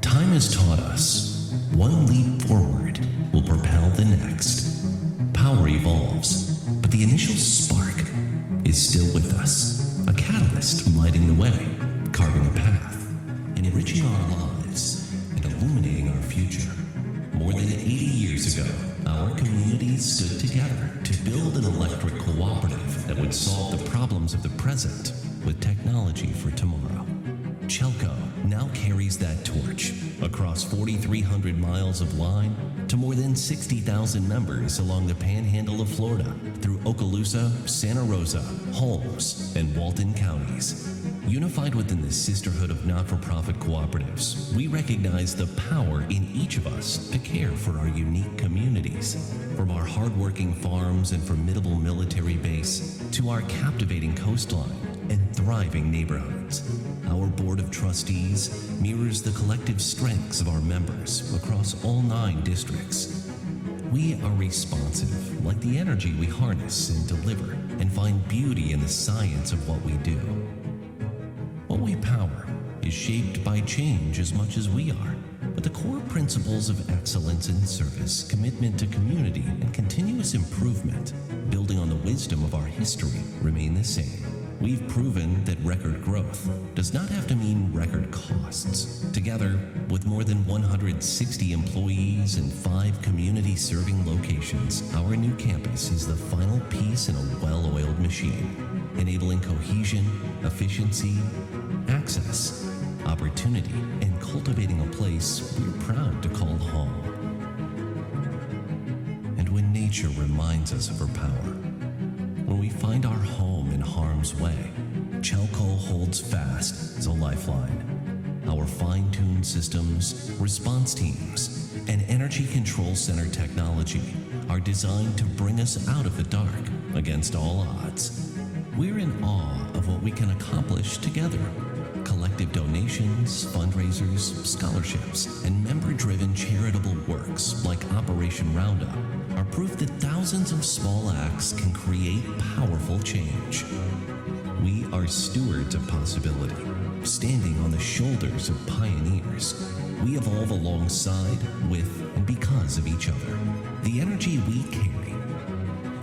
Time has taught us one leap forward will propel the next. Power evolves, but the initial spark is still with us. A catalyst lighting the way, carving a path, and enriching our lives and illuminating our future. More than 80 years ago, our communities stood together to build an electric cooperative that would solve the problems of the present with technology for tomorrow. CHELCO now carries that torch across 4,300 miles of line to more than 60,000 members along the panhandle of Florida through Okaloosa, Santa Rosa, Holmes, and Walton counties. Unified within the sisterhood of not-for-profit cooperatives, we recognize the power in each of us to care for our unique communities. From our hardworking farms and formidable military base to our captivating coastline and thriving neighborhoods, our Board of Trustees mirrors the collective strengths of our members across all 9 districts. We are responsive, like the energy we harness and deliver, and find beauty in the science of what we do. What we power is shaped by change as much as we are, but the core principles of excellence in service, commitment to community, and continuous improvement, building on the wisdom of our history, remain the same. We've proven that record growth does not have to mean record costs. Together, with more than 160 employees and 5 community-serving locations, our new campus is the final piece in a well-oiled machine, enabling cohesion, efficiency, access, opportunity, and cultivating a place we're proud to call home. And when nature reminds us of her power, when we find our home in harm's way, CHELCO holds fast as a lifeline. Our fine-tuned systems, response teams, and energy control center technology are designed to bring us out of the dark against all odds. We're in awe of what we can accomplish together. Collective donations, fundraisers, scholarships, and member-driven charitable works like Operation Roundup are proof that thousands of small acts can create powerful change. We are stewards of possibility, standing on the shoulders of pioneers. We evolve alongside, with, and because of each other. The energy we carry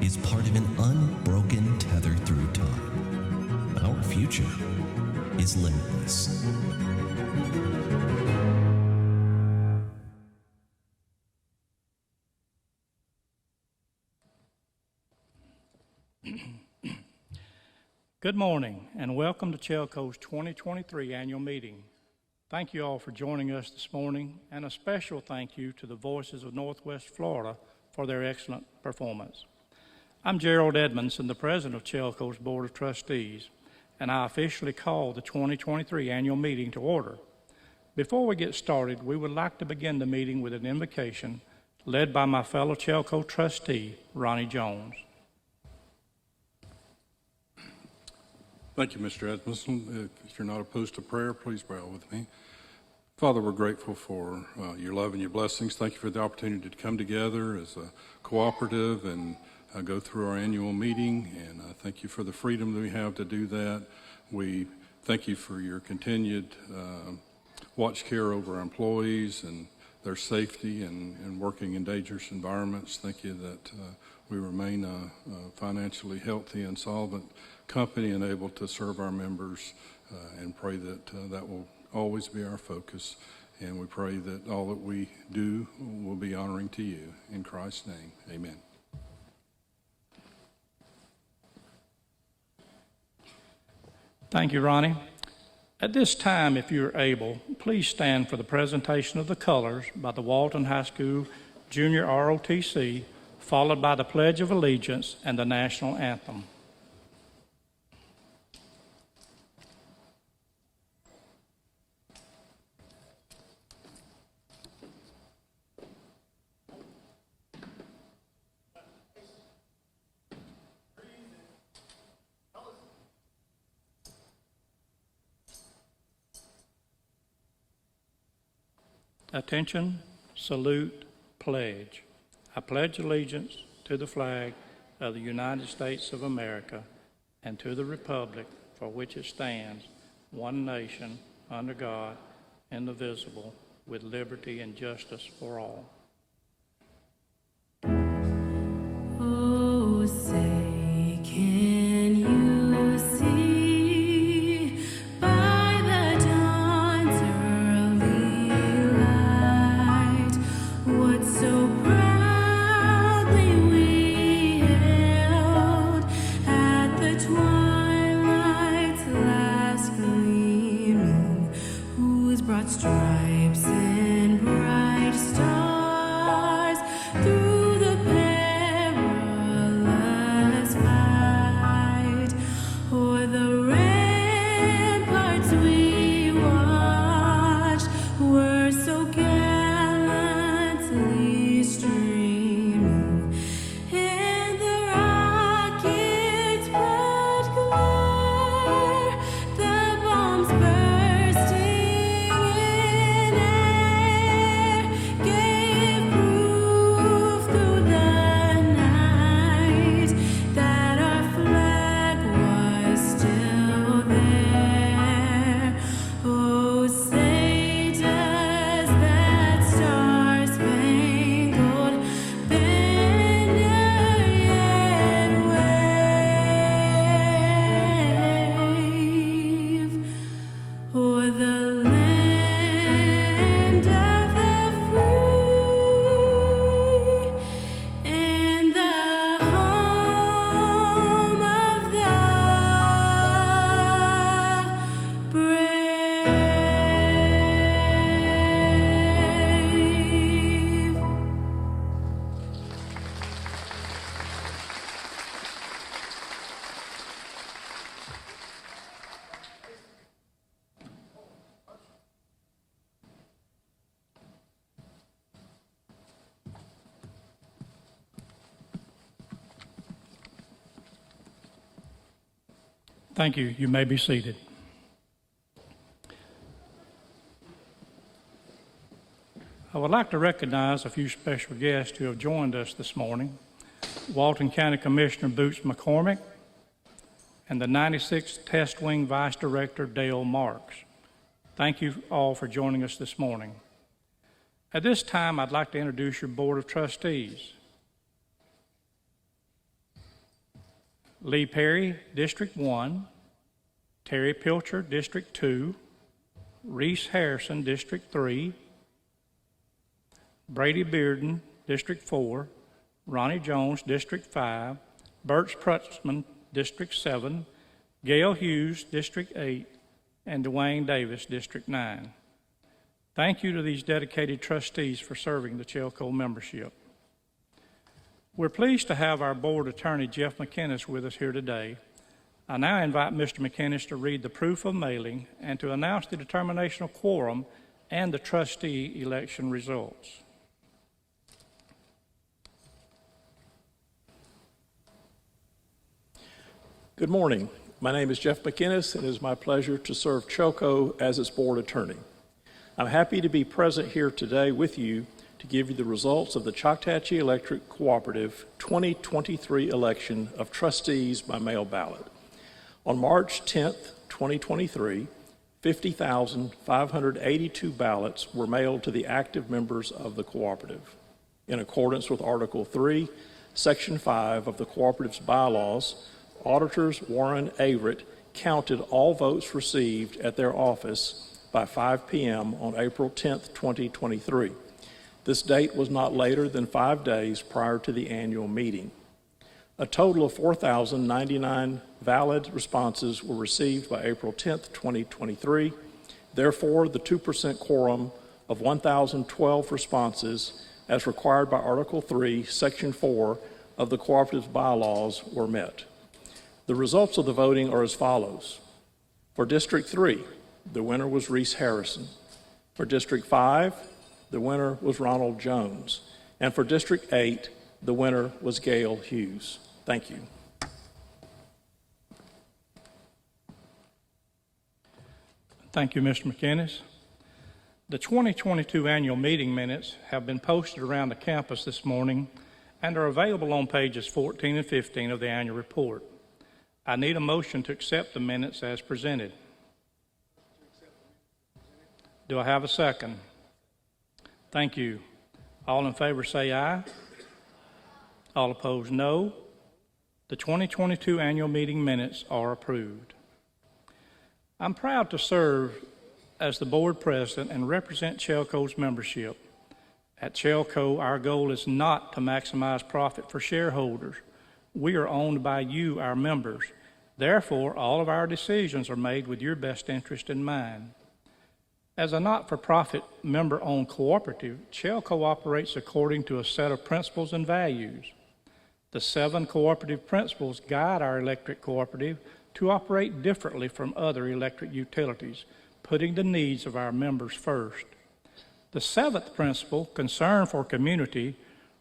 is part of an unbroken tether through time. Our future is limitless. Good morning and welcome to CHELCO's 2023 annual meeting. Thank you all for joining us this morning, and a special thank you to the Voices of Northwest Florida for their excellent performance. I'm Gerald Edmondson, the president of CHELCO's Board of Trustees, and I officially call the 2023 annual meeting to order. Before we get started, we would like to begin the meeting with an invocation led by my fellow CHELCO trustee, Ronnie Jones. Thank you, Mr. Edmondson. If you're not opposed to prayer, please bow with me. Father, we're grateful for your love and your blessings. Thank you for the opportunity to come together as a cooperative and go through our annual meeting, and thank you for the freedom that we have to do that. We thank you for your continued watch care over our employees and their safety and working in dangerous environments. Thank you that we remain a financially healthy and solvent company and able to serve our members, and pray that that will always be our focus. And we pray that all that we do will be honoring to you. In Christ's name, amen. Thank you, Ronnie. At this time, if you're able, please stand for the presentation of the colors by the Walton High School Junior ROTC, followed by the Pledge of Allegiance and the National Anthem. Attention, salute, pledge. I pledge allegiance to the flag of the United States of America and to the republic for which it stands, one nation, under God, indivisible, with liberty and justice for all. Oh, say, can you see by the dawn's early light what so proudly we hailed at the twilight's last gleaming, whose broad stripes and bright stars through the perilous fight o'er the ramparts we watched were so gallantly streaming, and the rockets' bright glare, the bombs bursting in air, gave proof through the night that our flag was still there. Oh, say does that star-spangled banner yet wave o'er the land of the free and the home of the brave. Thank you. You may be seated. I would like to recognize a few special guests who have joined us this morning. Walton County Commissioner Boots McCormick and the 96th Test Wing Vice Director Dale Marks. Thank you all for joining us this morning. At this time, I'd like to introduce your Board of Trustees. Lee Perry, District 1, Terry Pilcher, District 2, Reese Harrison, District 3, Brady Bearden, District 4, Ronnie Jones, District 5, Birch Prutzman, District 7, Gail Hughes, District 8, and Dwayne Davis, District 9. Thank you to these dedicated trustees for serving the CHELCO membership. We're pleased to have our board attorney, Jeff McInnes, with us here today. I now invite Mr. McInnes to read the proof of mailing and to announce the determination of quorum and the trustee election results. Good morning. My name is Jeff McInnes, and it is my pleasure to serve CHELCO as its board attorney. I'm happy to be present here today with you to give you the results of the Choctawhatchee Electric Cooperative 2023 election of trustees by mail ballot. On March 10th, 2023, 50,582 ballots were mailed to the active members of the cooperative. In accordance with Article 3, Section 5 of the cooperative's bylaws, auditors Warren Averitt counted all votes received at their office by 5 p.m. on April 10th, 2023. This date was not later than 5 days prior to the annual meeting. A total of 4,099 valid responses were received by April 10th, 2023. Therefore, the 2% quorum of 1,012 responses, as required by Article 3, Section 4 of the cooperative's bylaws, were met. The results of the voting are as follows. For District 3, the winner was Reese Harrison. For District 5, the winner was Ronald Jones. And for District 8, the winner was Gail Hughes. Thank you. Thank you, Mr. McInnes. The 2022 annual meeting minutes have been posted around the campus this morning and are available on pages 14 and 15 of the annual report. I need a motion to accept the minutes as presented. Do I have a second? Thank you. All in favor say aye. All opposed, no. The 2022 annual meeting minutes are approved. I'm proud to serve as the board president and represent CHELCO's membership. At CHELCO, our goal is not to maximize profit for shareholders. We are owned by you, our members. Therefore, all of our decisions are made with your best interest in mind. As a not-for-profit member-owned cooperative, CHELCO operates according to a set of principles and values. The 7 cooperative principles guide our electric cooperative to operate differently from other electric utilities, putting the needs of our members first. The 7th principle, concern for community,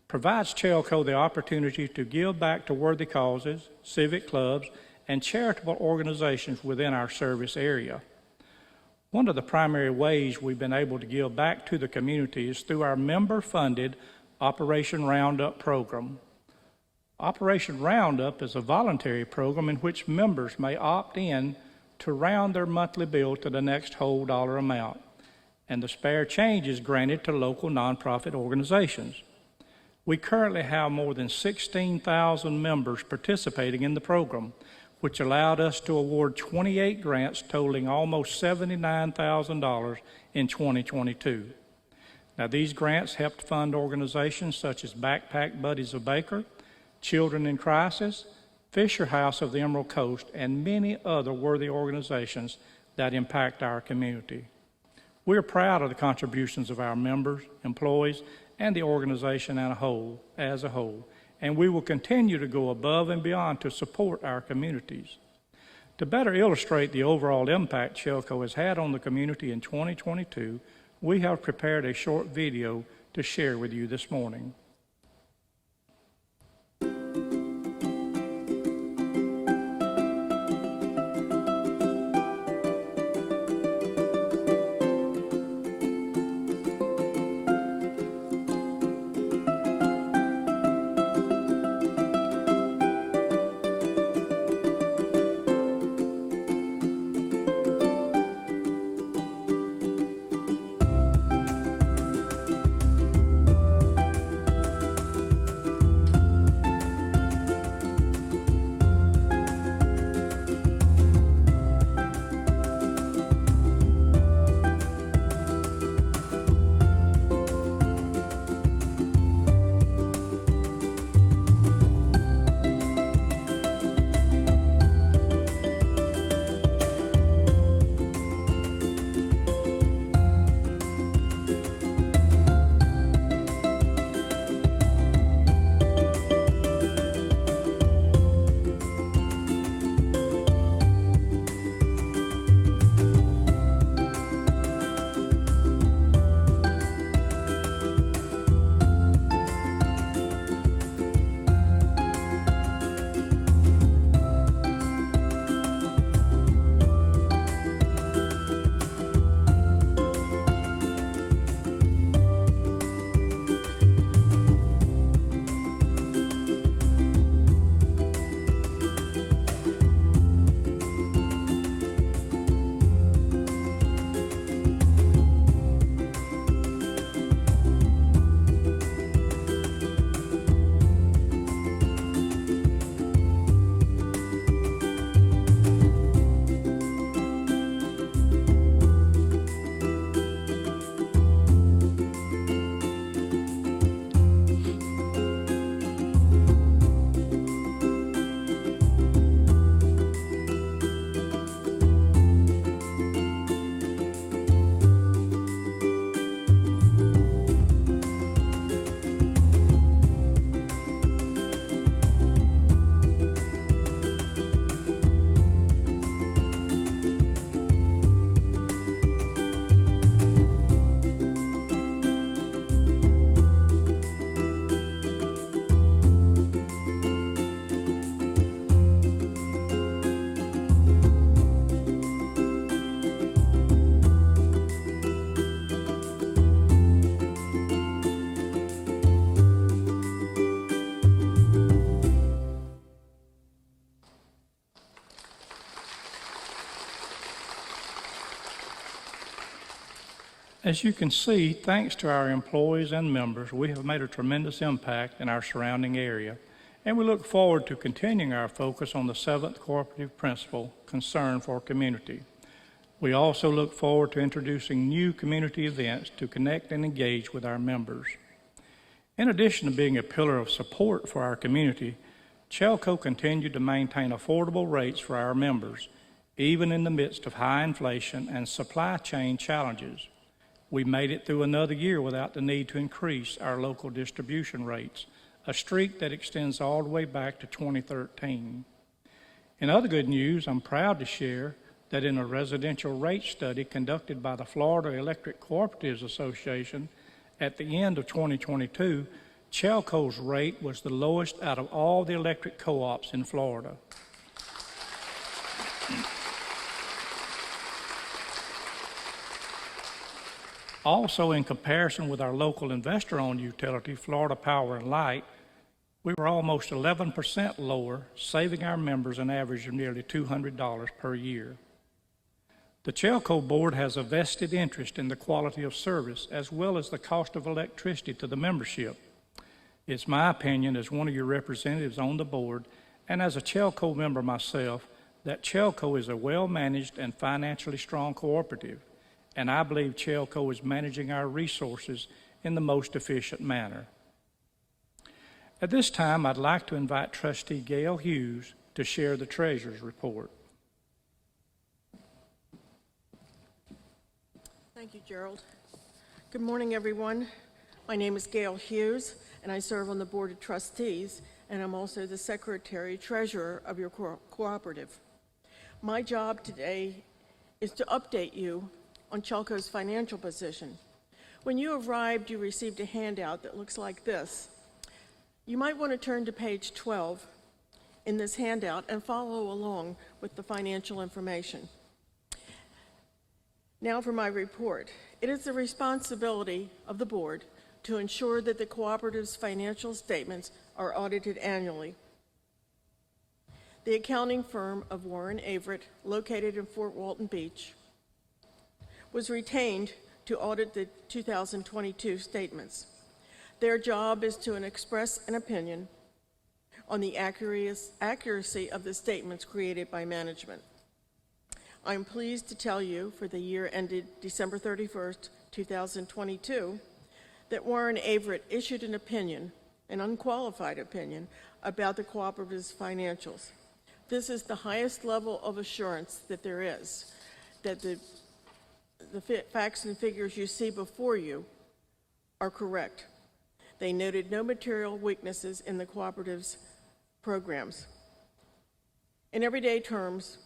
provides CHELCO the opportunity to give back to worthy causes, civic clubs, and charitable organizations within our service area. One of the primary ways we've been able to give back to the community is through our member-funded Operation Roundup program. Operation Roundup is a voluntary program in which members may opt in to round their monthly bill to the next whole dollar amount, and the spare change is granted to local nonprofit organizations. We currently have more than 16,000 members participating in the program, which allowed us to award 28 grants totaling almost $79,000 in 2022. Now, these grants helped fund organizations such as Backpack Buddies of Baker, Children in Crisis, Fisher House of the Emerald Coast, and many other worthy organizations that impact our community. We are proud of the contributions of our members, employees, and the organization as a whole, and we will continue to go above and beyond to support our communities. To better illustrate the overall impact CHELCO has had on the community in 2022, we have prepared a short video to share with you this morning. As you can see, thanks to our employees and members, we have made a tremendous impact in our surrounding area, and we look forward to continuing our focus on the seventh cooperative principle, concern for community. We also look forward to introducing new community events to connect and engage with our members. In addition to being a pillar of support for our community, CHELCO continued to maintain affordable rates for our members, even in the midst of high inflation and supply chain challenges. We made it through another year without the need to increase our local distribution rates, a streak that extends all the way back to 2013. In other good news, I'm proud to share that in a residential rate study conducted by the Florida Electric Cooperatives Association at the end of 2022, CHELCO's rate was the lowest out of all the electric co-ops in Florida. Also, in comparison with our local investor-owned utility, Florida Power and Light, we were almost 11% lower, saving our members an average of nearly $200 per year. The CHELCO board has a vested interest in the quality of service as well as the cost of electricity to the membership. It's my opinion, as one of your representatives on the board and as a CHELCO member myself, that CHELCO is a well-managed and financially strong cooperative, and I believe CHELCO is managing our resources in the most efficient manner. At this time, I'd like to invite Trustee Gail Hughes to share the Treasurer's report. Thank you, Gerald. Good morning, everyone. My name is Gail Hughes, and I serve on the Board of Trustees, and I'm also the Secretary-Treasurer of your cooperative. My job today is to update you on CHELCO's financial position. When you arrived, you received a handout that looks like this. You might want to turn to page 12 in this handout and follow along with the financial information. Now for my report. It is the responsibility of the board to ensure that the cooperative's financial statements are audited annually. The accounting firm of Warren Averett, located in Fort Walton Beach, was retained to audit the 2022 statements. Their job is to express an opinion on the accuracy of the statements created by management. I'm pleased to tell you for the year ended December 31st, 2022, that Warren Averett issued an opinion, an unqualified opinion, about the cooperative's financials. This is the highest level of assurance that there is, that the facts and figures you see before you are correct. They noted no material weaknesses in the cooperative's programs. In everyday terms,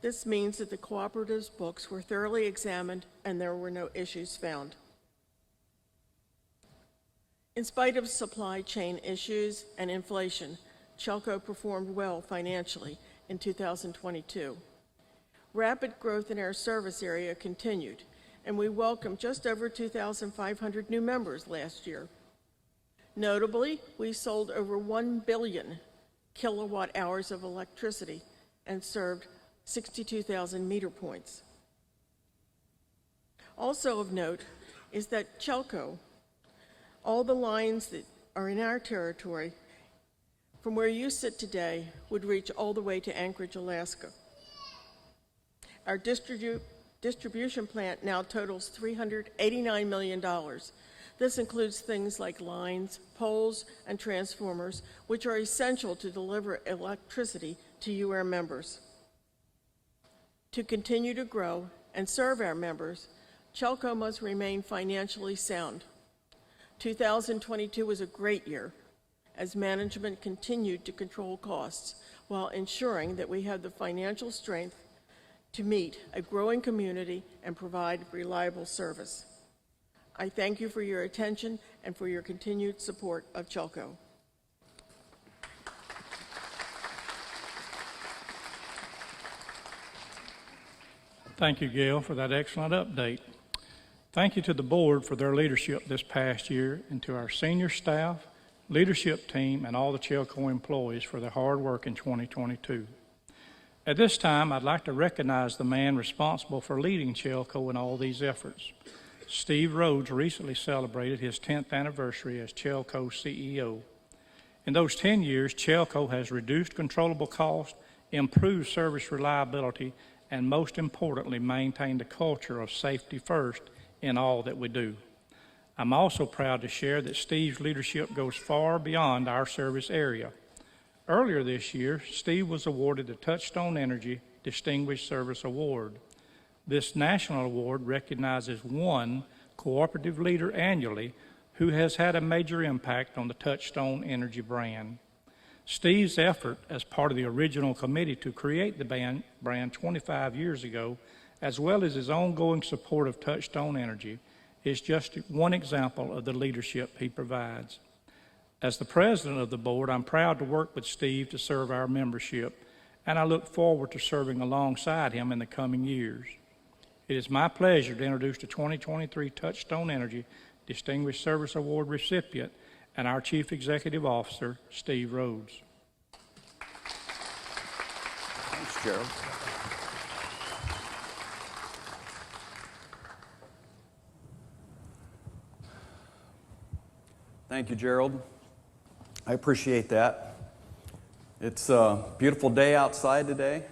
this means that the cooperative's books were thoroughly examined and there were no issues found. In spite of supply chain issues and inflation, CHELCO performed well financially in 2022. Rapid growth in our service area continued, and we welcomed just over 2,500 new members last year. Notably, we sold over 1 billion kilowatt hours of electricity and served 62,000 meter points. Also of note is that CHELCO, all the lines that are in our territory, from where you sit today, would reach all the way to Anchorage, Alaska. Our distribution plant now totals $389 million. This includes things like lines, poles, and transformers, which are essential to deliver electricity to you, our members. To continue to grow and serve our members, CHELCO must remain financially sound. 2022 was a great year, as management continued to control costs while ensuring that we have the financial strength to meet a growing community and provide reliable service. I thank you for your attention and for your continued support of CHELCO. Thank you, Gail, for that excellent update. Thank you to the board for their leadership this past year, and to our senior staff, leadership team, and all the CHELCO employees for their hard work in 2022. At this time, I'd like to recognize the man responsible for leading CHELCO in all these efforts. Steve Rhodes recently celebrated his 10th anniversary as CHELCO CEO. In those 10 years, CHELCO has reduced controllable costs, improved service reliability, and most importantly, maintained a culture of safety first in all that we do. I'm also proud to share that Steve's leadership goes far beyond our service area. Earlier this year, Steve was awarded the Touchstone Energy Distinguished Service Award. This national award recognizes one cooperative leader annually who has had a major impact on the Touchstone Energy brand. Steve's effort as part of the original committee to create the brand 25 years ago, as well as his ongoing support of Touchstone Energy, is just one example of the leadership he provides. As the president of the board, I'm proud to work with Steve to serve our membership, and I look forward to serving alongside him in the coming years. It is my pleasure to introduce the 2023 Touchstone Energy Distinguished Service Award recipient and our Chief Executive Officer, Steve Rhodes. Thanks, Gerald. Thank you, Gerald. I appreciate that. It's a beautiful day outside today.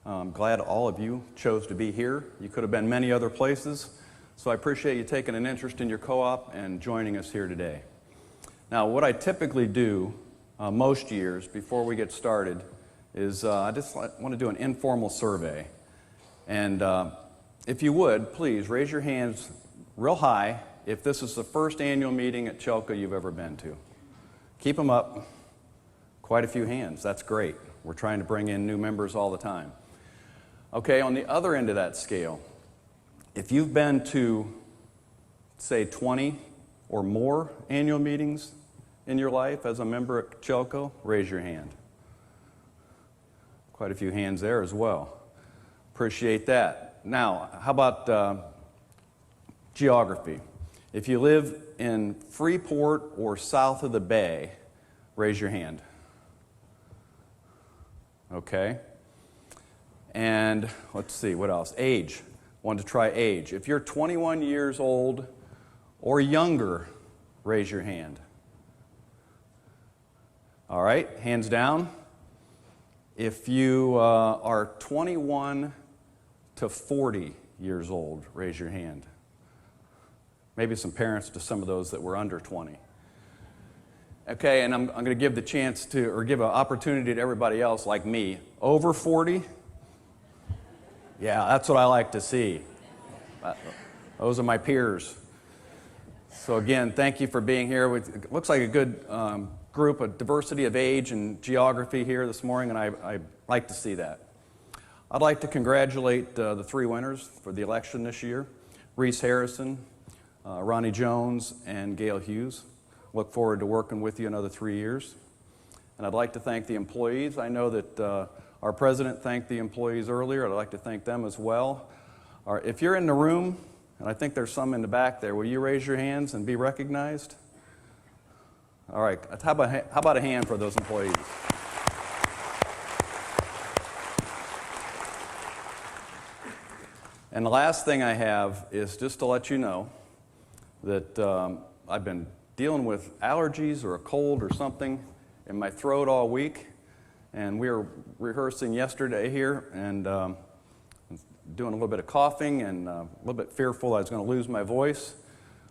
I'm glad all of you chose to be here. You could have been many other places, so I appreciate you taking an interest in your co-op and joining us here today. Now, what I typically do most years before we get started is I just want to do an informal survey. And if you would, please raise your hands real high if this is the first annual meeting at CHELCO you've ever been to. Keep them up. Quite a few hands. That's great. We're trying to bring in new members all the time. Okay, on the other end of that scale, if you've been to, say, 20 or more annual meetings in your life as a member at CHELCO, raise your hand. Quite a few hands there as well. Appreciate that. Now, how about geography? If you live in Freeport or south of the Bay, raise your hand. Okay. And let's see, what else? Age. Want to try age. If you're 21 years old or younger, raise your hand. All right, hands down. If you are 21 to 40 years old, raise your hand. Maybe some parents to some of those that were under 20. Okay, and I'm going to give the chance to, or give an opportunity to everybody else like me. Over 40? Yeah, that's what I like to see. Those are my peers. So again, thank you for being here. It looks like a good group, a diversity of age and geography here this morning, and I like to see that. I'd like to congratulate the three winners for the election this year, Reese Harrison, Ronnie Jones, and Gail Hughes. Look forward to working with you another 3 years. And I'd like to thank the employees. I know that our president thanked the employees earlier. I'd like to thank them as well. If you're in the room, and I think there's some in the back there, will you raise your hands and be recognized? All right, how about a hand for those employees? And the last thing I have is just to let you know that I've been dealing with allergies or a cold or something in my throat all week. And we were rehearsing yesterday here and doing a little bit of coughing and a little bit fearful I was going to lose my voice.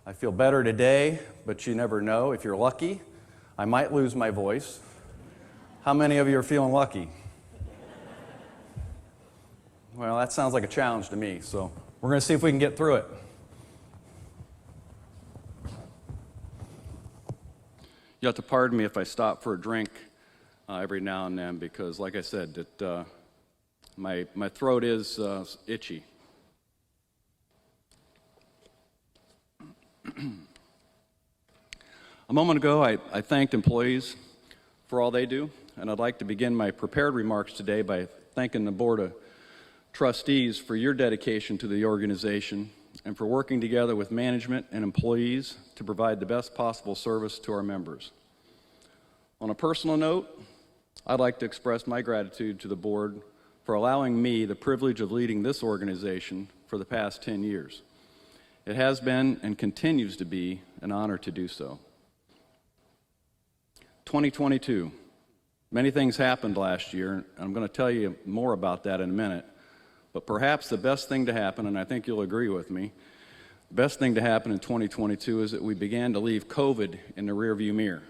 I feel better today, but you never know. If you're lucky, I might lose my voice. How many of you are feeling lucky? Well, that sounds like a challenge to me, so we're going to see if we can get through it. You have to pardon me if I stop for a drink every now and then because, like I said, my throat is itchy. A moment ago, I thanked employees for all they do, and I'd like to begin my prepared remarks today by thanking the Board of Trustees for your dedication to the organization and for working together with management and employees to provide the best possible service to our members. On a personal note, I'd like to express my gratitude to the board for allowing me the privilege of leading this organization for the past 10 years. It has been and continues to be an honor to do so. 2022. Many things happened last year, and I'm going to tell you more about that in a minute. But perhaps the best thing to happen, and I think you'll agree with me, the best thing to happen in 2022 is that we began to leave COVID in the rearview mirror.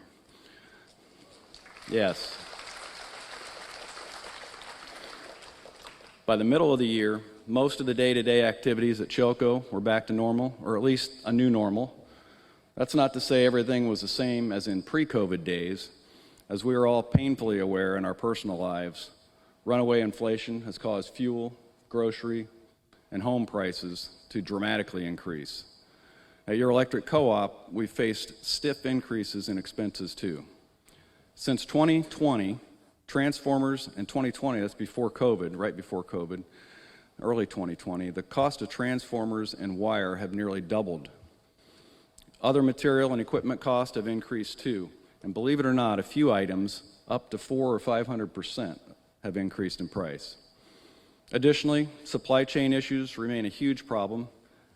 Yes. By the middle of the year, most of the day-to-day activities at CHELCO were back to normal, or at least a new normal. That's not to say everything was the same as in pre-COVID days. As we are all painfully aware in our personal lives, runaway inflation has caused fuel, grocery, and home prices to dramatically increase. At your electric co-op, we've faced stiff increases in expenses too. Since 2020, transformers in 2020, that's before COVID, right before COVID, early 2020, the cost of transformers and wire have nearly doubled. Other material and equipment costs have increased too. And believe it or not, a few items, up to 400 or 500%, have increased in price. Additionally, supply chain issues remain a huge problem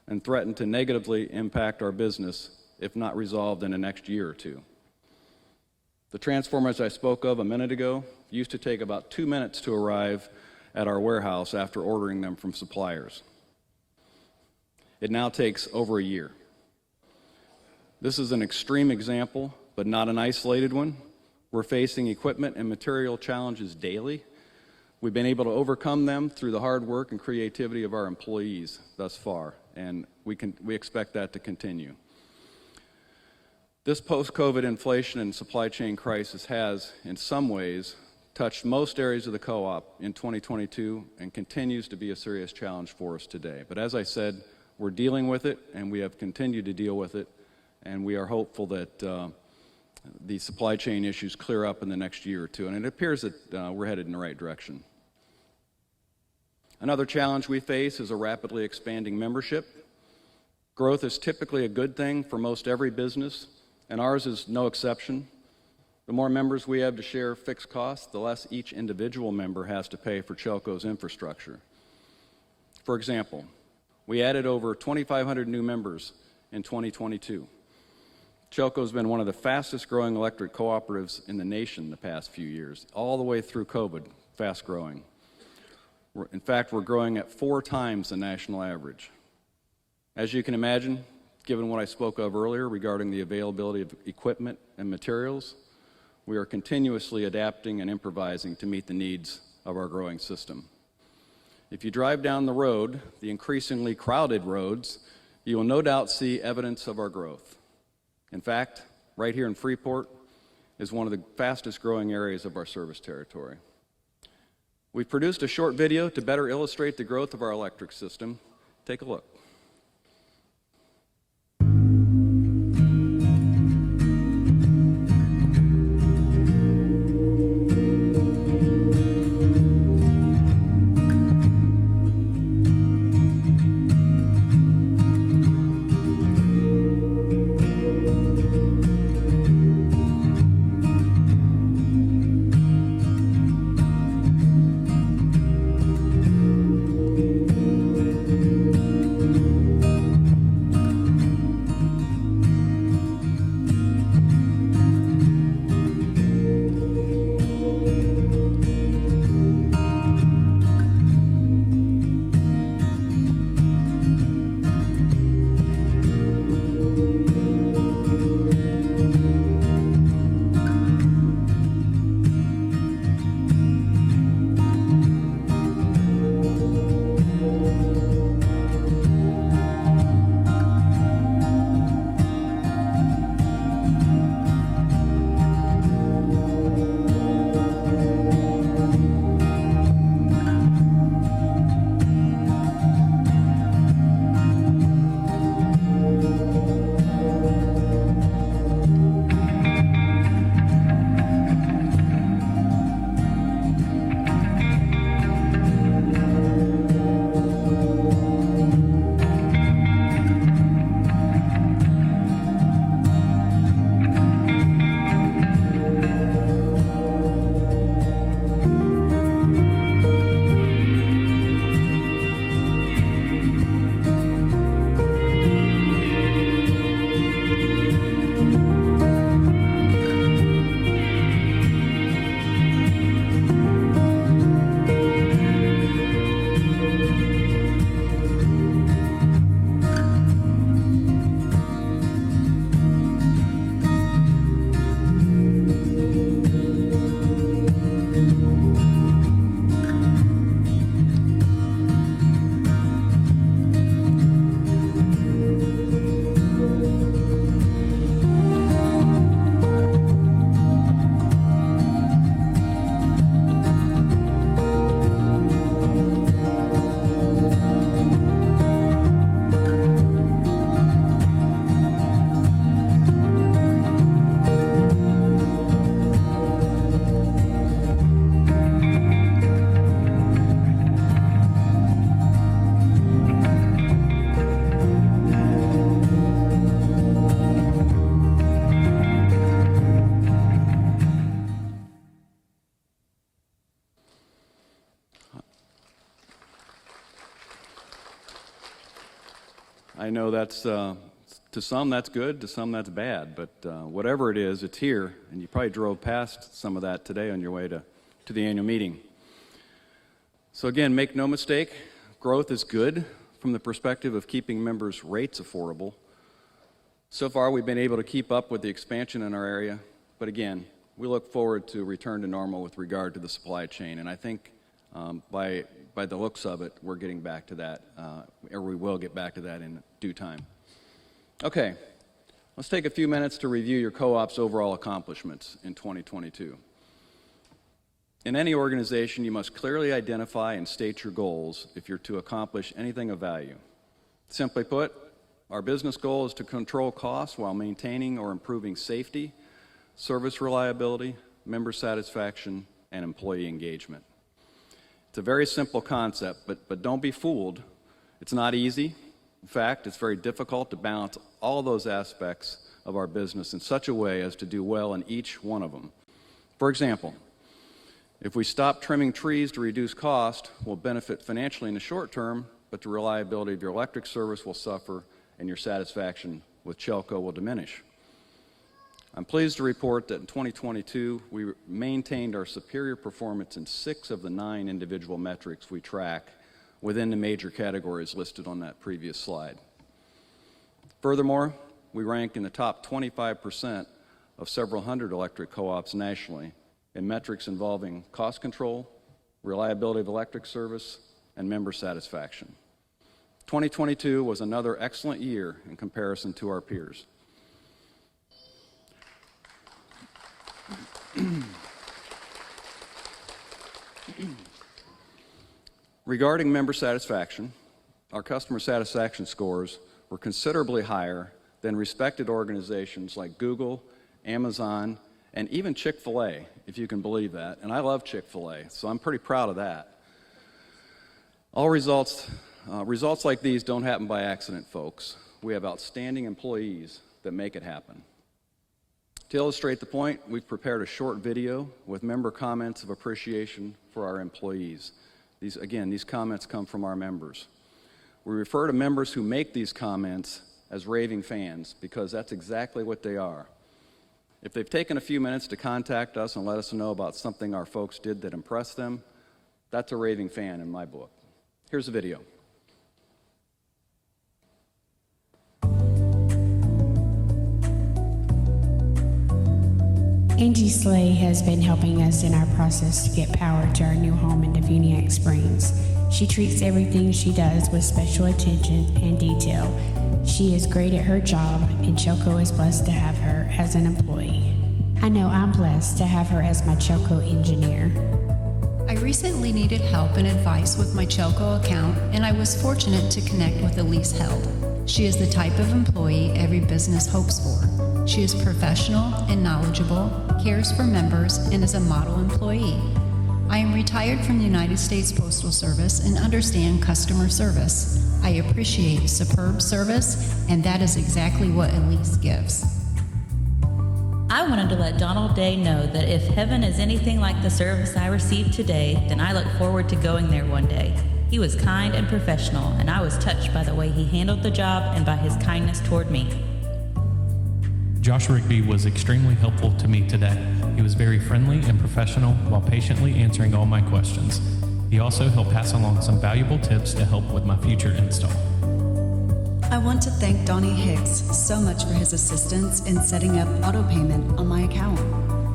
and threaten to negatively impact our business if not resolved in the next year or two. The transformers I spoke of a minute ago used to take about 2 minutes to arrive at our warehouse after ordering them from suppliers. It now takes over a year. This is an extreme example, but not an isolated one. We're facing equipment and material challenges daily. We've been able to overcome them through the hard work and creativity of our employees thus far, and we expect that to continue. This post-COVID inflation and supply chain crisis has, in some ways, touched most areas of the co-op in 2022 and continues to be a serious challenge for us today. But as I said, we're dealing with it, and we have continued to deal with it, and we are hopeful that the supply chain issues clear up in the next year or two, and it appears that we're headed in the right direction. Another challenge we face is a rapidly expanding membership. Growth is typically a good thing for most every business, and ours is no exception. The more members we have to share fixed costs, the less each individual member has to pay for CHELCO's infrastructure. For example, we added over 2,500 new members in 2022. CHELCO has been one of the fastest growing electric cooperatives in the nation the past few years, all the way through COVID, fast growing. In fact, we're growing at 4 times the national average. As you can imagine, given what I spoke of earlier regarding the availability of equipment and materials, we are continuously adapting and improvising to meet the needs of our growing system. If you drive down the road, the increasingly crowded roads, you will no doubt see evidence of our growth. In fact, right here in Freeport is one of the fastest growing areas of our service territory. We've produced a short video to better illustrate the growth of our electric system. Take a look. I know that's, to some that's good, to some that's bad, but whatever it is, it's here, and you probably drove past some of that today on your way to the annual meeting. So again, make no mistake, growth is good from the perspective of keeping members' rates affordable. So far, we've been able to keep up with the expansion in our area, but again, we look forward to return to normal with regard to the supply chain, and I think by the looks of it, we're getting back to that, or we will get back to that in due time. Okay, let's take a few minutes to review your co-op's overall accomplishments in 2022. In any organization, you must clearly identify and state your goals if you're to accomplish anything of value. Simply put, our business goal is to control costs while maintaining or improving safety, service reliability, member satisfaction, and employee engagement. It's a very simple concept, but don't be fooled. It's not easy. In fact, it's very difficult to balance all those aspects of our business in such a way as to do well in each one of them. For example, if we stop trimming trees to reduce cost, we'll benefit financially in the short term, but the reliability of your electric service will suffer and your satisfaction with CHELCO will diminish. I'm pleased to report that in 2022, we maintained our superior performance in 6 of the 9 individual metrics we track within the major categories listed on that previous slide. Furthermore, we rank in the top 25% of several hundred electric co-ops nationally in metrics involving cost control, reliability of electric service, and member satisfaction. 2022 was another excellent year in comparison to our peers. Regarding member satisfaction, our customer satisfaction scores were considerably higher than respected organizations like Google, Amazon, and even Chick-fil-A, if you can believe that. And I love Chick-fil-A, so I'm pretty proud of that. All results like these don't happen by accident, folks. We have outstanding employees that make it happen. To illustrate the point, we've prepared a short video with member comments of appreciation for our employees. These comments come from our members. We refer to members who make these comments as raving fans because that's exactly what they are. If they've taken a few minutes to contact us and let us know about something our folks did that impressed them, that's a raving fan in my book. Here's the video. Angie Slay has been helping us in our process to get power to our new home in Devoniac Springs. She treats everything she does with special attention and detail. She is great at her job, and CHELCO is blessed to have her as an employee. I know I'm blessed to have her as my CHELCO engineer. I recently needed help and advice with my CHELCO account, and I was fortunate to connect with Elise Held. She is the type of employee every business hopes for. She is professional and knowledgeable, cares for members, and is a model employee. I am retired from the United States Postal Service and understand customer service. I appreciate superb service, and that is exactly what Elise gives. I wanted to let Donald Day know that if heaven is anything like the service I received today, then I look forward to going there one day. He was kind and professional, and I was touched by the way he handled the job and by his kindness toward me. Josh Rigby was extremely helpful to me today. He was very friendly and professional while patiently answering all my questions. He also helped pass along some valuable tips to help with my future install. I want to thank Donnie Hicks so much for his assistance in setting up auto payment on my account.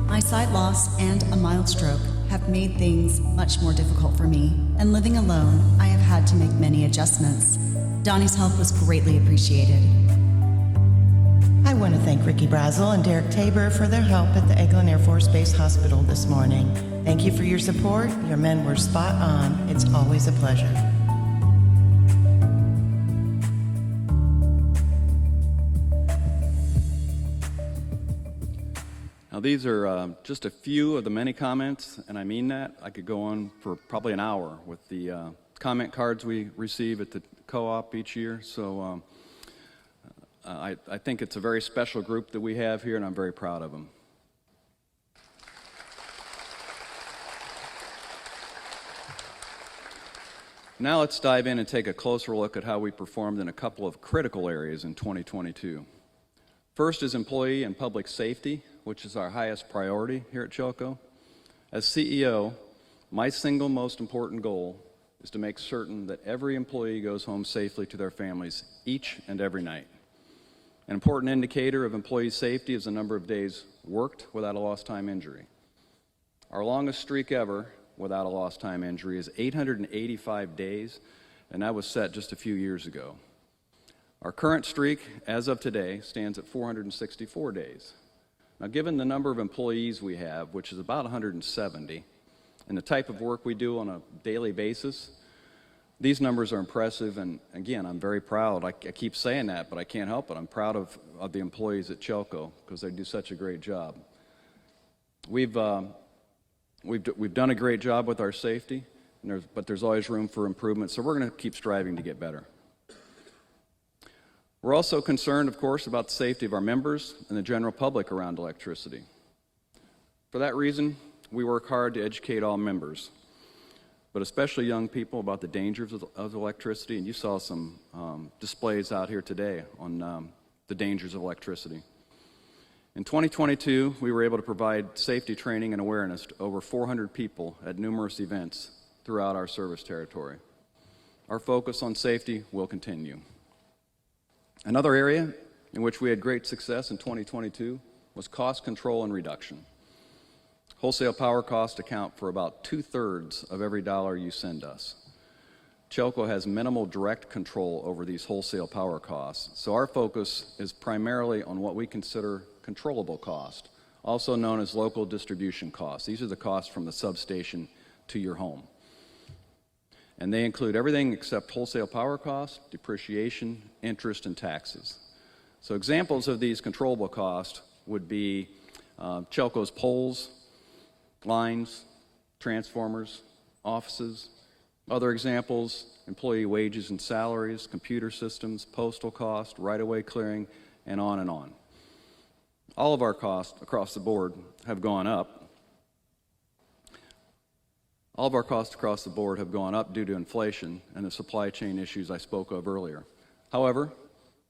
My sight loss and a mild stroke have made things much more difficult for me, and living alone, I have had to make many adjustments. Donnie's help was greatly appreciated. I want to thank Ricky Brazel and Derek Tabor for their help at the Eglin Air Force Base Hospital this morning. Thank you for your support. Your men were spot on. It's always a pleasure. Now these are just a few of the many comments, and I mean that. I could go on for probably an hour with the comment cards we receive at the co-op each year. So I think it's a very special group that we have here, and I'm very proud of them. Now let's dive in and take a closer look at how we performed in a couple of critical areas in 2022. First is employee and public safety, which is our highest priority here at CHELCO. As CEO, my single most important goal is to make certain that every employee goes home safely to their families each and every night. An important indicator of employee safety is the number of days worked without a lost time injury. Our longest streak ever without a lost time injury is 885 days, and that was set just a few years ago. Our current streak, as of today, stands at 464 days. Now, given the number of employees we have, which is about 170, and the type of work we do on a daily basis, these numbers are impressive, and again, I'm very proud. I keep saying that, but I can't help it. I'm proud of the employees at CHELCO because they do such a great job. We've done a great job with our safety, but there's always room for improvement, so we're going to keep striving to get better. We're also concerned, of course, about the safety of our members and the general public around electricity. For that reason, we work hard to educate all members, but especially young people, about the dangers of electricity, and you saw some displays out here today on the dangers of electricity. In 2022, we were able to provide safety training and awareness to over 400 people at numerous events throughout our service territory. Our focus on safety will continue. Another area in which we had great success in 2022 was cost control and reduction. Wholesale power costs account for about 2/3 of every dollar you send us. CHELCO has minimal direct control over these wholesale power costs, so our focus is primarily on what we consider controllable cost, also known as local distribution costs. These are the costs from the substation to your home. And they include everything except wholesale power costs, depreciation, interest, and taxes. So examples of these controllable costs would be CHELCO's poles, lines, transformers, offices. Other examples, employee wages and salaries, computer systems, postal cost, right-of-way clearing, and on and on. All of our costs across the board have gone up. All of our costs across the board have gone up due to inflation and the supply chain issues I spoke of earlier. However,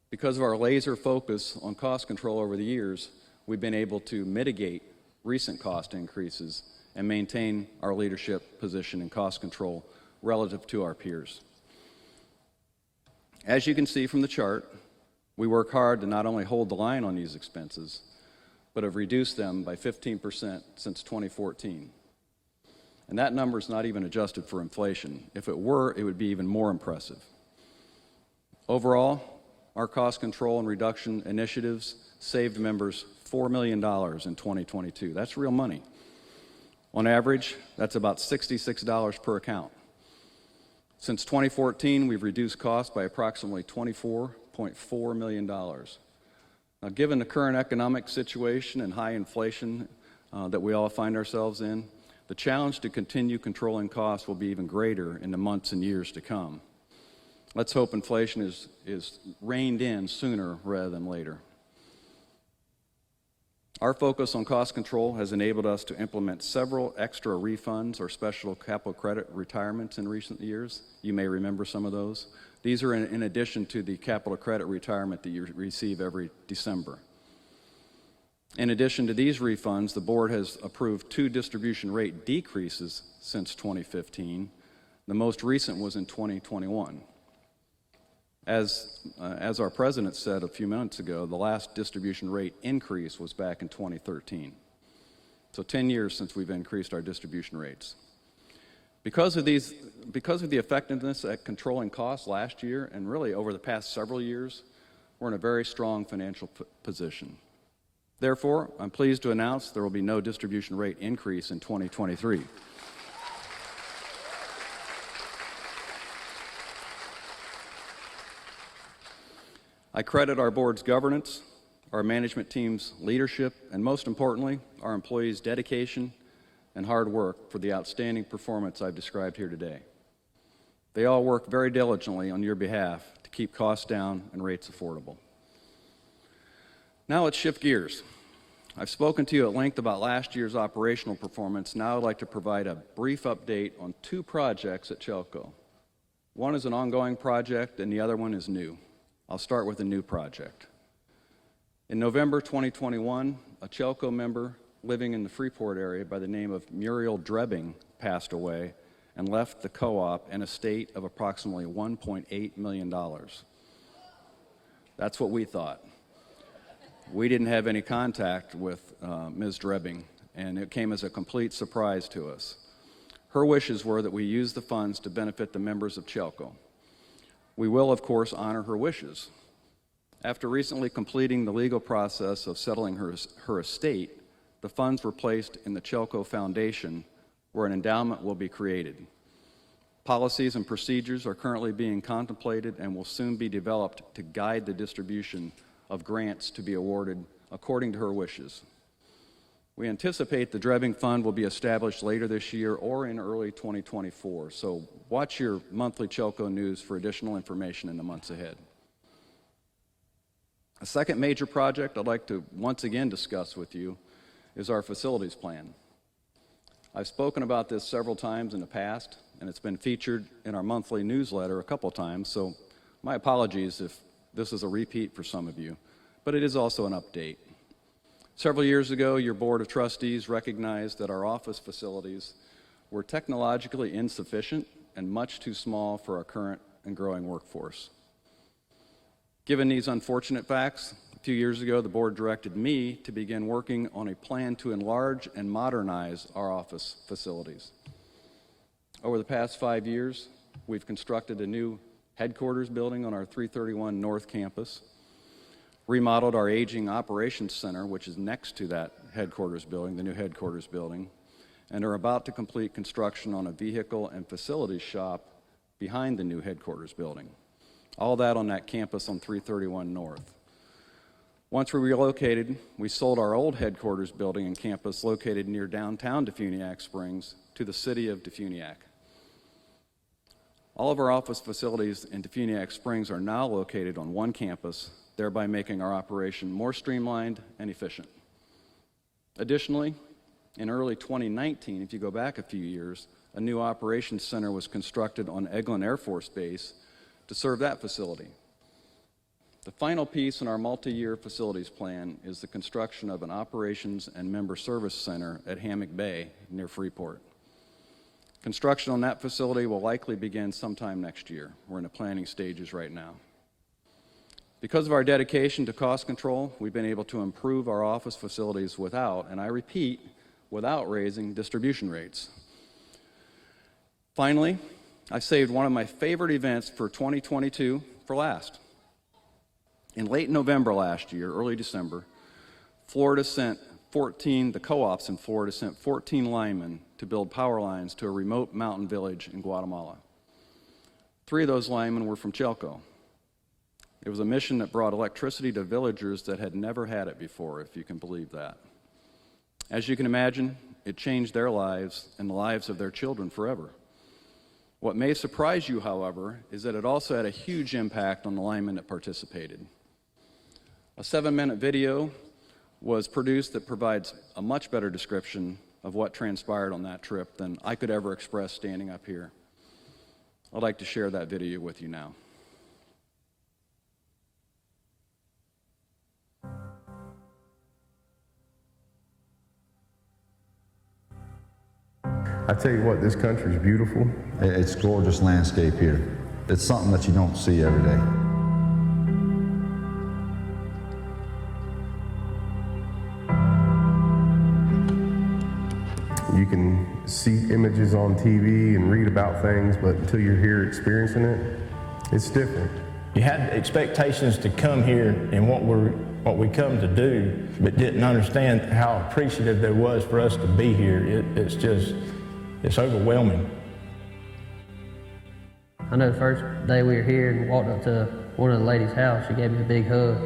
because of our laser focus on cost control over the years, we've been able to mitigate recent cost increases and maintain our leadership position in cost control relative to our peers. As you can see from the chart, we work hard to not only hold the line on these expenses, but have reduced them by 15% since 2014. And that number is not even adjusted for inflation. If it were, it would be even more impressive. Overall, our cost control and reduction initiatives saved members $4 million in 2022. That's real money. On average, that's about $66 per account. Since 2014, we've reduced costs by approximately $24.4 million. Now, given the current economic situation and high inflation that we all find ourselves in, the challenge to continue controlling costs will be even greater in the months and years to come. Let's hope inflation is reined in sooner rather than later. Our focus on cost control has enabled us to implement several extra refunds or special capital credit retirements in recent years. You may remember some of those. These are in addition to the capital credit retirement that you receive every December. In addition to these refunds, the board has approved 2 distribution rate decreases since 2015. The most recent was in 2021. As our president said a few minutes ago, the last distribution rate increase was back in 2013. So 10 years since we've increased our distribution rates. Because of the effectiveness at controlling costs last year and really over the past several years, we're in a very strong financial position. Therefore, I'm pleased to announce there will be no distribution rate increase in 2023. I credit our board's governance, our management team's leadership, and most importantly, our employees' dedication and hard work for the outstanding performance I've described here today. They all work very diligently on your behalf to keep costs down and rates affordable. Now let's shift gears. I've spoken to you at length about last year's operational performance. Now I'd like to provide a brief update on 2 projects at CHELCO. One is an ongoing project and the other one is new. I'll start with a new project. In November 2021, a CHELCO member living in the Freeport area by the name of Muriel Drebbing passed away and left the co-op in a state of approximately $1.8 million. That's what we thought. We didn't have any contact with Ms. Drebbing, and it came as a complete surprise to us. Her wishes were that we use the funds to benefit the members of CHELCO. We will, of course, honor her wishes. After recently completing the legal process of settling her estate, the funds were placed in the CHELCO Foundation, where an endowment will be created. Policies and procedures are currently being contemplated and will soon be developed to guide the distribution of grants to be awarded according to her wishes. We anticipate the Drebbing Fund will be established later this year or in early 2024, so watch your monthly CHELCO news for additional information in the months ahead. A second major project I'd like to once again discuss with you is our facilities plan. I've spoken about this several times in the past, and it's been featured in our monthly newsletter a couple times, so my apologies if this is a repeat for some of you, but it is also an update. Several years ago, your Board of Trustees recognized that our office facilities were technologically insufficient and much too small for our current and growing workforce. Given these unfortunate facts, a few years ago, the board directed me to begin working on a plan to enlarge and modernize our office facilities. Over the past 5 years, we've constructed a new headquarters building on our 331 North campus, remodeled our aging operations center, which is next to that headquarters building, the new headquarters building, and are about to complete construction on a vehicle and facilities shop behind the new headquarters building. All that on that campus on 331 North. Once we relocated, we sold our old headquarters building and campus located near downtown Defuniak Springs to the city of Defuniak. All of our office facilities in Defuniak Springs are now located on one campus, thereby making our operation more streamlined and efficient. Additionally, in early 2019, if you go back a few years, a new operations center was constructed on Eglin Air Force Base to serve that facility. The final piece in our multi-year facilities plan is the construction of an operations and member service center at Hammock Bay near Freeport. Construction on that facility will likely begin sometime next year. We're in the planning stages right now. Because of our dedication to cost control, we've been able to improve our office facilities without, and I repeat, without raising distribution rates. Finally, I saved one of my favorite events for 2022 for last. In late November last year, early December, the co-ops in Florida sent 14 linemen to build power lines to a remote mountain village in Guatemala. 3 of those linemen were from CHELCO. It was a mission that brought electricity to villagers that had never had it before, if you can believe that. As you can imagine, it changed their lives and the lives of their children forever. What may surprise you, however, is that it also had a huge impact on the linemen that participated. A 7-minute video was produced that provides a much better description of what transpired on that trip than I could ever express standing up here. I'd like to share that video with you now. I tell you what, this country is beautiful. It's gorgeous landscape here. It's something that you don't see every day. You can see images on TV and read about things, but until you're here experiencing it, it's different. You had expectations to come here and what we come to do, but didn't understand how appreciative there was for us to be here. It's overwhelming. I know the first day we were here and walked up to one of the ladies' house, she gave me a big hug.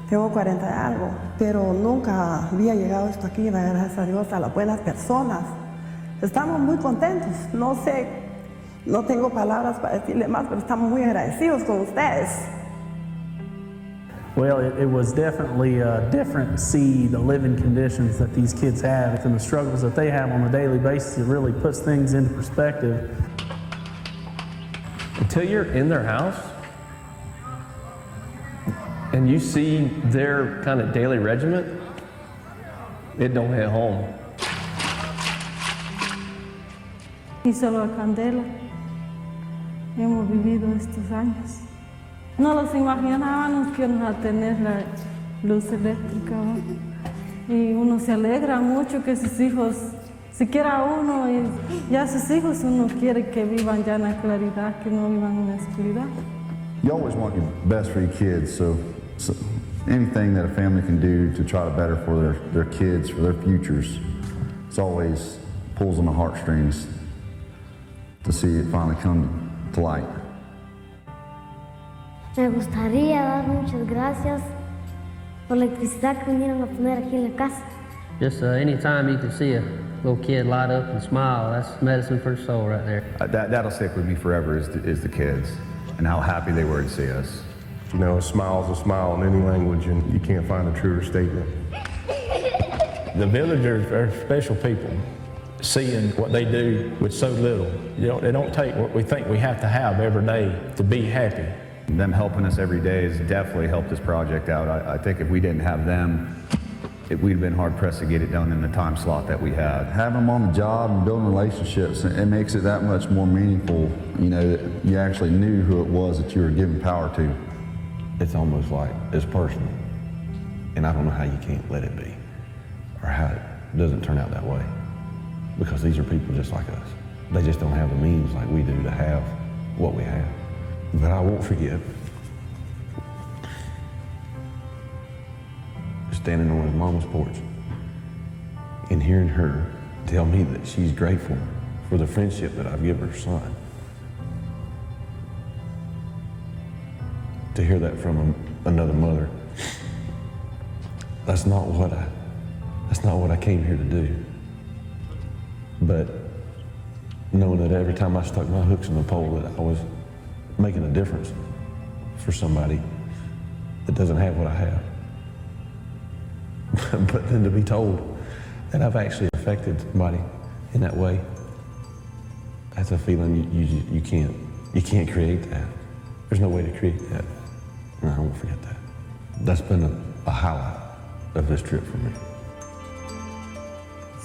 Tengo 40 y algo, pero nunca había llegado esto aquí, gracias a Dios, a las buenas personas. Estamos muy contentos, no tengo palabras para decirle más, pero estamos muy agradecidos con ustedes. Well, it was definitely different to see the living conditions that these kids have and the struggles that they have on a daily basis. It really puts things into perspective. until you're in their house and you see their kind of daily regiment, it don't hit home. Y solo a Candela hemos vivido estos años. No los imaginábamos que íbamos a tener la luz eléctrica, ¿no? Y uno se alegra mucho que sus hijos, siquiera uno, y ya sus hijos uno quiere que vivan ya en la claridad, que no vivan en la oscuridad. You always want your best for your kids, so anything that a family can do to try to better for their kids, for their futures, it's always pulls on the heartstrings to see it finally come to light. Me gustaría dar muchas gracias por la electricidad que vinieron a poner aquí en la casa. Just anytime you can see a little kid light up and smile, that's medicine for the soul right there. That'll stick with me forever is the kids and how happy they were to see us. You know, a smile's a smile in any language, and you can't find a truer statement. The villagers are special people, seeing what they do with so little. You know, they don't take what we think we have to have every day to be happy. Them helping us every day has definitely helped this project out. I think if we didn't have them, we'd have been hard-pressed to get it done in the time slot that we had. Having them on the job and building relationships, it makes it that much more meaningful, you know, that you actually knew who it was that you were giving power to. It's almost like it's personal, and I don't know how you can't let it be, or how it doesn't turn out that way, because these are people just like us. They just don't have the means like we do to have what we have. But I won't forget standing on his mama's porch and hearing her tell me that she's grateful for the friendship that I've given her son. To hear that from another mother, that's not what I came here to do. But knowing that every time I stuck my hooks in the pole that I was making a difference for somebody that doesn't have what I have. But then to be told that I've actually affected somebody in that way, that's a feeling you can't create that. There's no way to create that. And I won't forget that. That's been a highlight of this trip for me.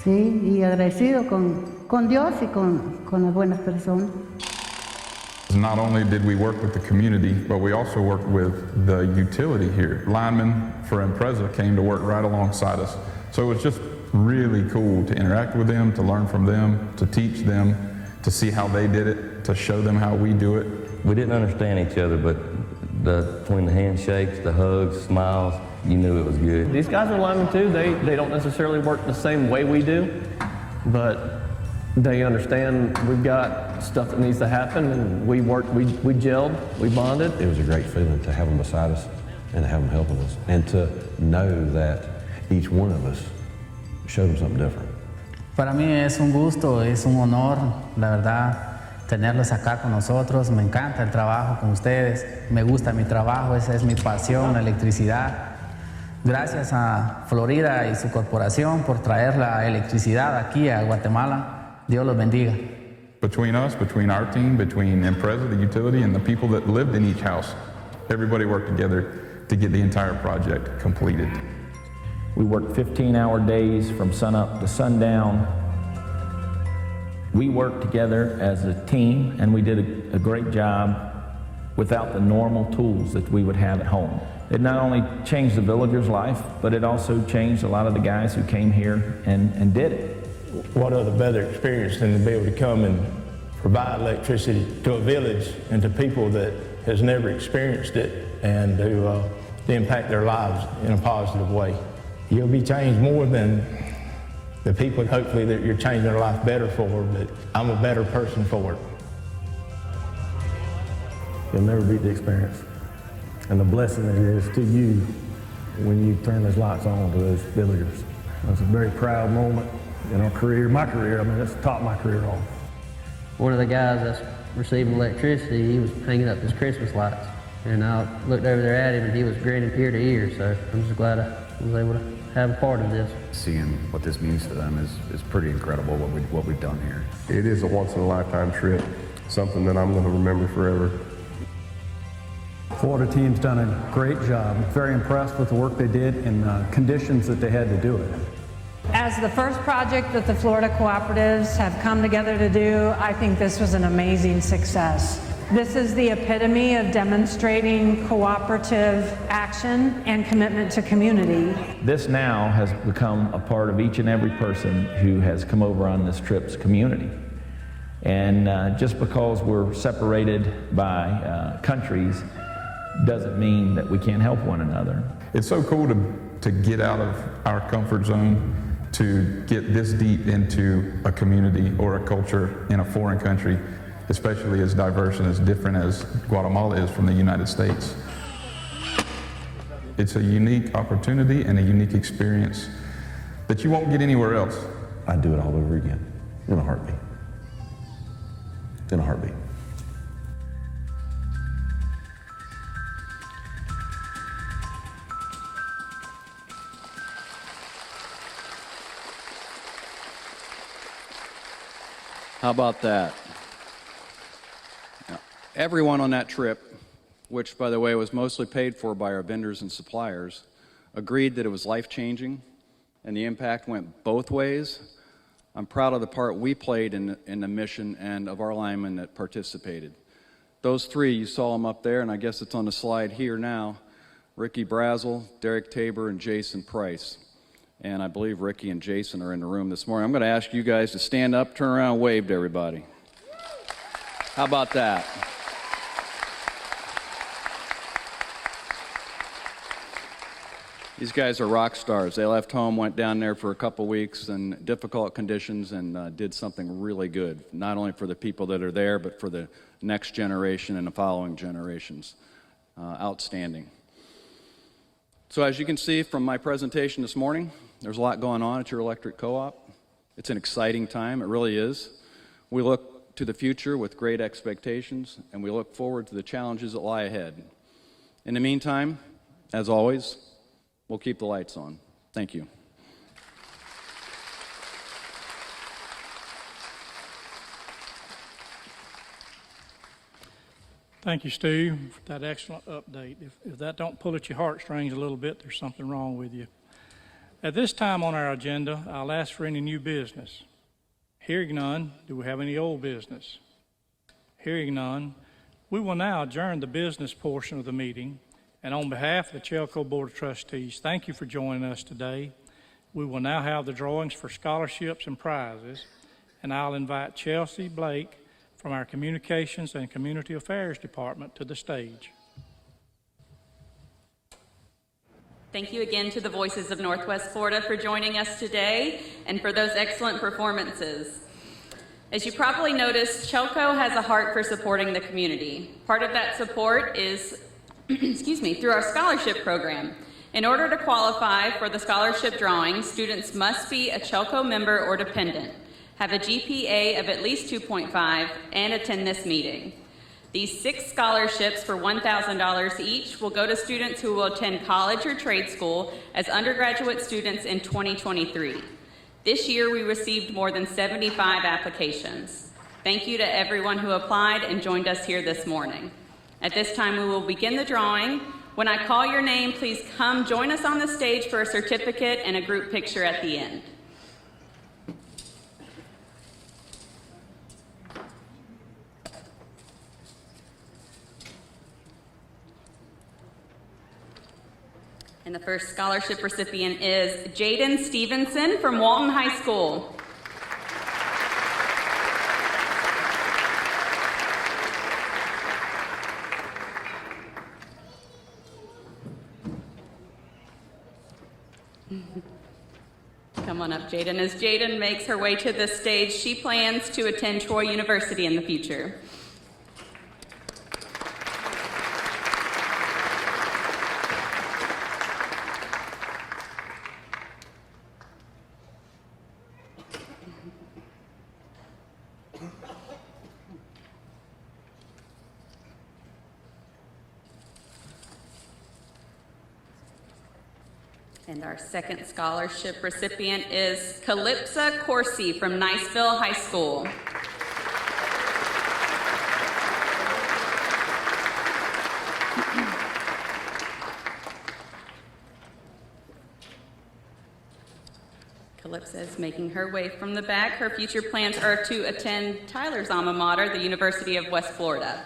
Sí, y agradecido con Dios y con las buenas personas. Not only did we work with the community, but we also worked with the utility here. Linemen for Impreza came to work right alongside us. So it was just really cool to interact with them, to learn from them, to teach them, to see how they did it, to show them how we do it. We didn't understand each other, but between the handshakes, the hugs, smiles, you knew it was good. These guys are linemen too. They don't necessarily work the same way we do, but they understand we've got stuff that needs to happen, and we gelled, we bonded. It was a great feeling to have them beside us and to have them helping us, and to know that each one of us showed them something different. Para mí es un gusto, es un honor, la verdad, tenerlos acá con nosotros. Me encanta el trabajo con ustedes, me gusta mi trabajo, esa es mi pasión, la electricidad. Gracias a Florida y su corporación por traer la electricidad aquí a Guatemala. Dios los bendiga. Between us, between our team, between Impreza, the utility, and the people that lived in each house, everybody worked together to get the entire project completed. We worked 15-hour days from sunup to sundown. We worked together as a team, and we did a great job without the normal tools that we would have at home. It not only changed the villagers' life, but it also changed a lot of the guys who came here and did it. What other better experience than to be able to come and provide electricity to a village and to people that has never experienced it, and to impact their lives in a positive way. You'll be changed more than the people, hopefully, that you're changing their life better for, but I'm a better person for it. You'll never beat the experience. And the blessing it is to you when you turn those lights on to those villagers. That's a very proud moment in our career, my career. I mean, that's topped my career off. One of the guys that's receiving electricity, he was hanging up his Christmas lights. And I looked over there at him, and he was grinning ear to ear, so I'm just glad I was able to have a part of this. Seeing what this means to them is pretty incredible, what we've done here. It is a once-in-a-lifetime trip. something that I'm going to remember forever. Florida team's done a great job. Very impressed with the work they did and the conditions that they had to do it. As the first project that the Florida cooperatives have come together to do, I think this was an amazing success. This is the epitome of demonstrating cooperative action and commitment to community. This now has become a part of each and every person who has come over on this trip's community. And just because we're separated by countries doesn't mean that we can't help one another. It's so cool to get out of our comfort zone, to get this deep into a community or a culture in a foreign country, especially as diverse and as different as Guatemala is from the United States. It's a unique opportunity and a unique experience that you won't get anywhere else. I'd do it all over again, in a heartbeat. In a heartbeat. How about that? Now, everyone on that trip, which, by the way, was mostly paid for by our vendors and suppliers, agreed that it was life-changing, and the impact went both ways. I'm proud of the part we played in the mission and of our linemen that participated. Those three, you saw them up there, and I guess it's on the slide here now, Ricky Brazel, Derek Tabor, and Jason Price. And I believe Ricky and Jason are in the room this morning. I'm going to ask you guys to stand up, turn around, and wave to everybody. How about that? These guys are rock stars. They left home, went down there for a couple weeks in difficult conditions, and did something really good, not only for the people that are there, but for the next generation and the following generations. Outstanding. So as you can see from my presentation this morning, there's a lot going on at your electric co-op. It's an exciting time, it really is. We look to the future with great expectations, and we look forward to the challenges that lie ahead. In the meantime, as always, we'll keep the lights on. Thank you. Thank you, Stu, for that excellent update. If that don't pull at your heartstrings a little bit, there's something wrong with you. At this time on our agenda, I'll ask for any new business. Hearing none, do we have any old business? Hearing none, we will now adjourn the business portion of the meeting. And on behalf of the CHELCO Board of Trustees, thank you for joining us today. We will now have the drawings for scholarships and prizes, and I'll invite Chelsea Blake from our Communications and Community Affairs Department to the stage. Thank you again to the Voices of Northwest Florida for joining us today and for those excellent performances. As you probably noticed, CHELCO has a heart for supporting the community. Part of that support is through our scholarship program. In order to qualify for the scholarship drawing, students must be a CHELCO member or dependent, have a GPA of at least 2.5, and attend this meeting. These 6 scholarships for $1,000 each will go to students who will attend college or trade school as undergraduate students in 2023. This year, we received more than 75 applications. Thank you to everyone who applied and joined us here this morning. At this time, we will begin the drawing. When I call your name, please come join us on the stage for a certificate and a group picture at the end. And the first scholarship recipient is Jaden Stevenson from Walton High School. Come on up, Jaden. As Jaden makes her way to the stage, she plans to attend Troy University in the future. And our second scholarship recipient is Calypsa Corsi from Niceville High School. Calypso is making her way from the back. Her future plans are to attend Tyler's alma mater, the University of West Florida.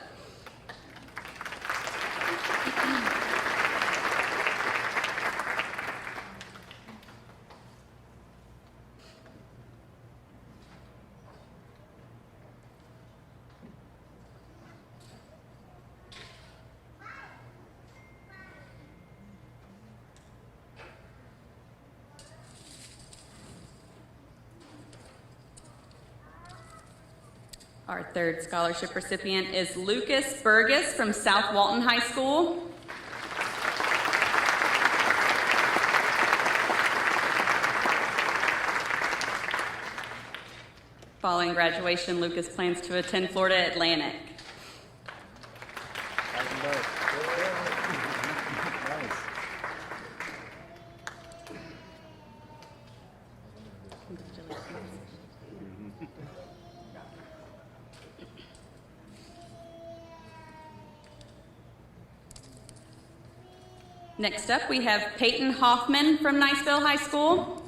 Our third scholarship recipient is Lucas Burgess from South Walton High School. Following graduation, Lucas plans to attend Florida Atlantic. Next up, we have Peyton Hoffman from Niceville High School.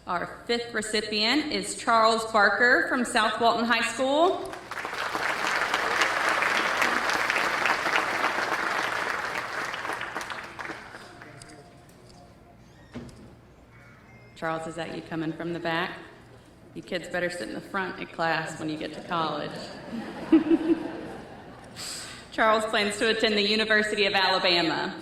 Our fifth recipient is Charles Barker from South Walton High School. Charles, is that you coming from the back? You kids better sit in the front in class when you get to college. Charles plans to attend the University of Alabama.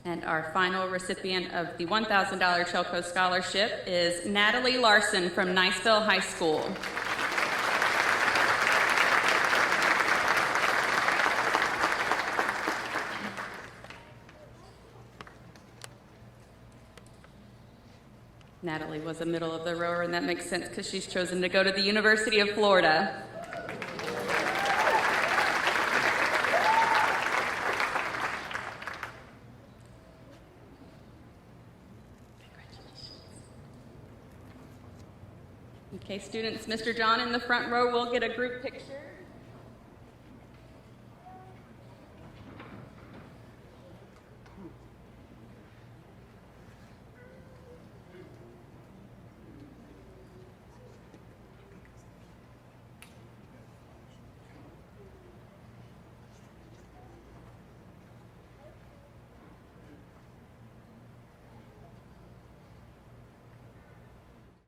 And our final recipient of the $1,000 CHELCO scholarship is Natalie Larson from Niceville High School. Natalie was a middle of the rower, and that makes sense because she's chosen to go to the University of Florida. Okay, students, Mr. John in the front row will get a group picture.